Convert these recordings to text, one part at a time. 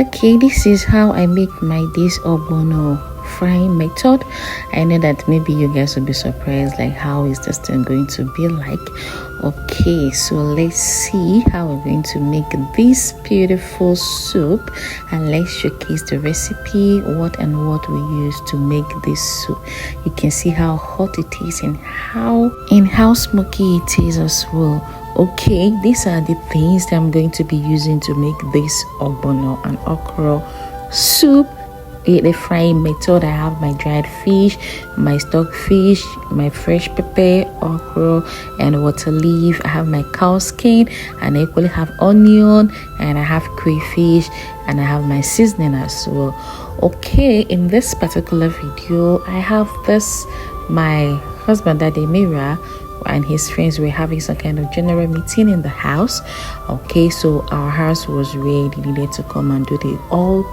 Okay, this is how I make this Ogbonno frying method. I know that maybe you guys will be surprised, like how is this thing going to be like. Okay, so let's see how we're going to make this beautiful soup, and let's showcase the recipe, what we use to make this soup. You can see how hot it is and how smoky it is as well. Okay, these are the things that I'm going to be using to make this Ogbonno and okra soup. The frying method, I have my dried fish, my stock fish, my fresh pepper, okra, and water leaf. I have my cow skin, and I equally have onion, and I have crayfish, and I have my seasoning as well. Okay, in this particular video, I have my husband Daddy Mira and his friends were having some kind of general meeting in the house. Okay, so our house was where they needed to come and do the all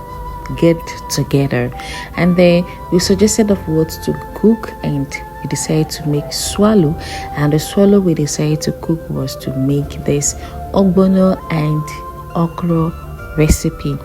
get together, and then we suggested of what to cook, and we decided to make swallow, and the swallow we decided to cook was to make this Ogbonno and okra recipe.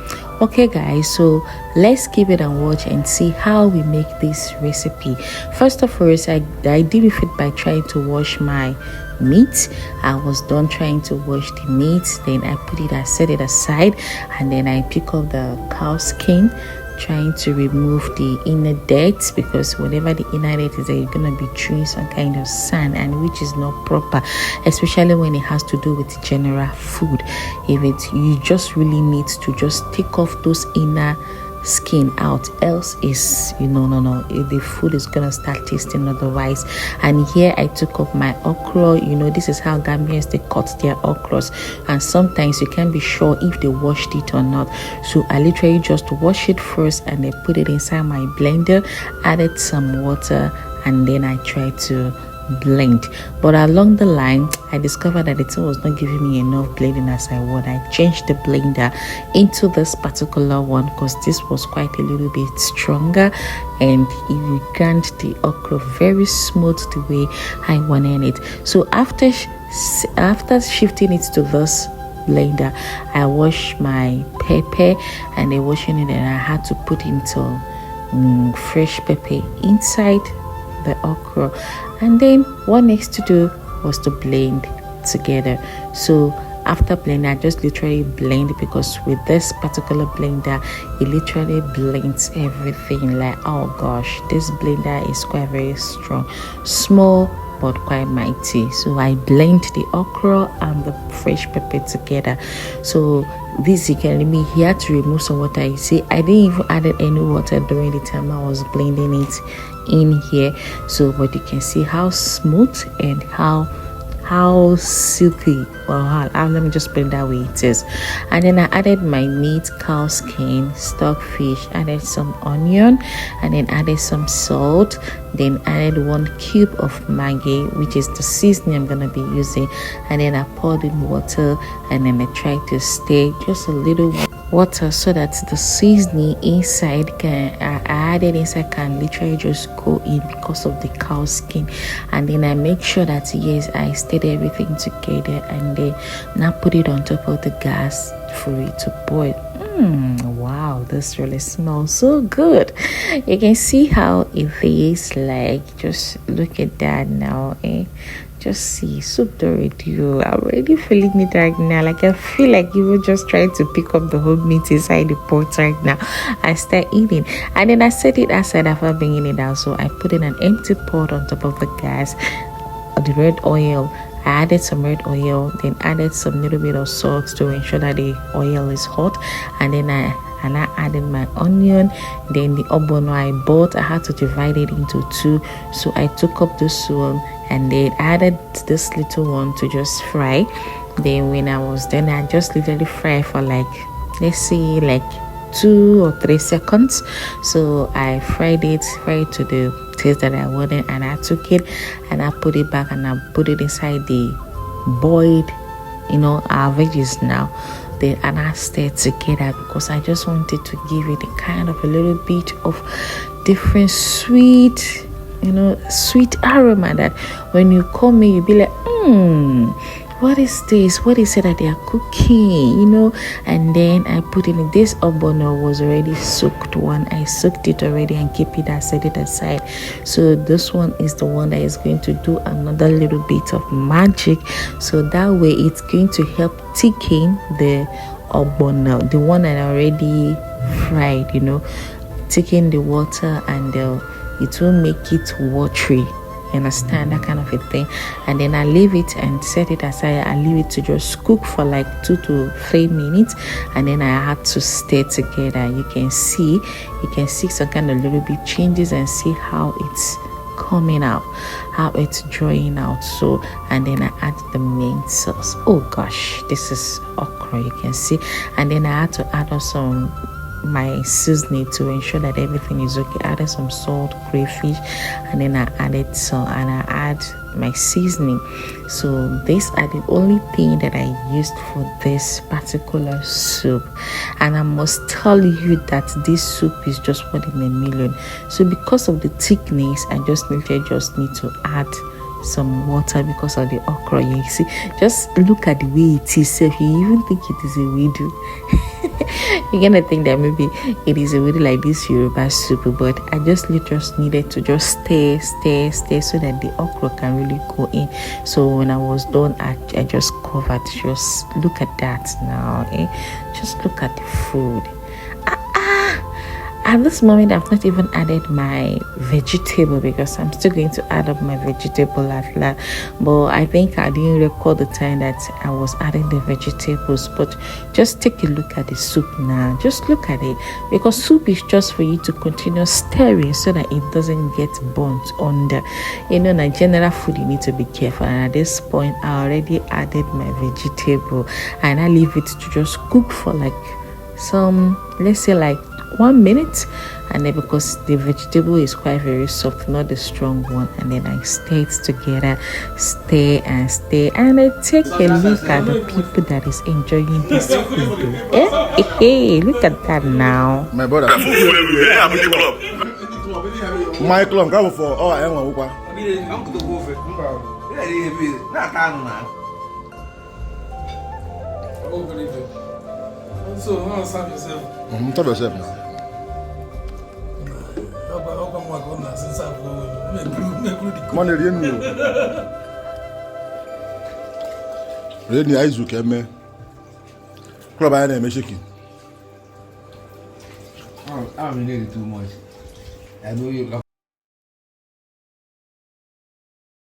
Okay guys, so let's keep it and watch and see how we make this recipe. First of all, I deal with it by trying to wash my meat. I was done trying to wash the meat, then I set it aside, and then I pick up the cow skin, trying to remove the inner dirt, because whenever the inner dirt is there, you're gonna be chewing some kind of sand, and which is not proper, especially when it has to do with general food. You just really need to just take off those inner skin out, else is the food is gonna start tasting otherwise. And here I took up my okra. This is how Gambians they cut their okras, and sometimes you can't be sure if they washed it or not, so I literally just wash it first and I put it inside my blender, added some water, and then I try to blend. But along the line I discovered that it was not giving me enough blending as I would. I changed the blender into this particular one because this was quite a little bit stronger, and it grind the okra very smooth the way I wanted it. So after shifting it to this blender, I washed my pepper, and then washing it, and I had to put into fresh pepper inside the okra, and then what next to do was to blend together. So after blending, I just literally blend, because with this particular blender it literally blends everything. Like, oh gosh, this blender is quite very strong, small but quite mighty. So I blend the okra and the fresh pepper together. So this, you can me here to remove some water. You see, I didn't even add any water during the time I was blending it in here. So but you can see how smooth and how silky, well, let me just put it that way it is. And then I added my meat, cow skin, stock fish, added some onion, and then added some salt, then added 1 cube of Maggi, which is the seasoning I'm gonna be using, and then I poured in water, and then I tried to stir just a little water so that the seasoning inside can literally just go in because of the cow skin. And then I make sure that yes, I stirred everything together, and then now put it on top of the gas for it to boil. Wow, this really smells so good. You can see how it tastes like. Just look at that now, just see, soup you. I'm already feeling it right now. Like, I feel like you were just trying to pick up the whole meat inside the pot right now. I start eating, and then I set it aside after bringing it out. So I put in an empty pot on top of the gas, the red oil. I added some red oil, then added some little bit of salt to ensure that the oil is hot, and then I added my onion. Then the Ogbonno I bought, I had to divide it into 2, so I took up this one and then added this little one to just fry. Then when I was done, I just literally fry for like, let's say like 2 or 3 seconds. So I fried it to the taste that I wanted, and I took it and I put it back, and I put it inside the boiled our veggies now. Then and I stirred together, because I just wanted to give it a kind of a little bit of different sweet aroma that when you come in, you'll be like, what is this? What is it that they are cooking? You know, and then I put in this Ogbonno was already soaked one. I soaked it already and keep it. I set it aside. So this one is the one that is going to do another little bit of magic. So that way it's going to help thicken the Ogbonno, the one that I already fried, you know, thicken the water, and it will make it watery. You understand, that kind of a thing. And then I leave it and set it aside. I leave it to just cook for like 2 to 3 minutes, and then I had to stir together. You can see some kind of little bit changes and see how it's coming out, how it's drying out. So, and then I add the main sauce. Oh gosh, this is okra, you can see. And then I had to add also my seasoning to ensure that everything is okay. I added some salt, crayfish, and then I added some, and I add my seasoning. So these are the only thing that I used for this particular soup, and I must tell you that this soup is just 1 in a million. So because of the thickness, I just need to add some water because of the okra. You see, just look at the way it is. If you even think it is a wedu, you're gonna think that maybe it is a wedu like this Yoruba soup, but I just needed to just stir so that the okra can really go in. So when I was done, I just covered. Just look at that now, just look at the food. At this moment, I've not even added my vegetable because I'm still going to add up my vegetable at last. But I think I didn't record the time that I was adding the vegetables. But just take a look at the soup now. Just look at it, because soup is just for you to continue stirring so that it doesn't get burnt under. You know, in general food, you need to be careful. And at this point, I already added my vegetable, and I leave it to just cook for like some, let's say like 1 minute, and then because the vegetable is quite very soft, not the strong one, and then I stir it together, stir, and I take a look at the people that is enjoying this food. Hey, look at that now. My brother, my club, go for all I want. So, how serve yourself? Serve yourself now. Money, really, I do come. Club, I am shaking. I'm really too much. I know you.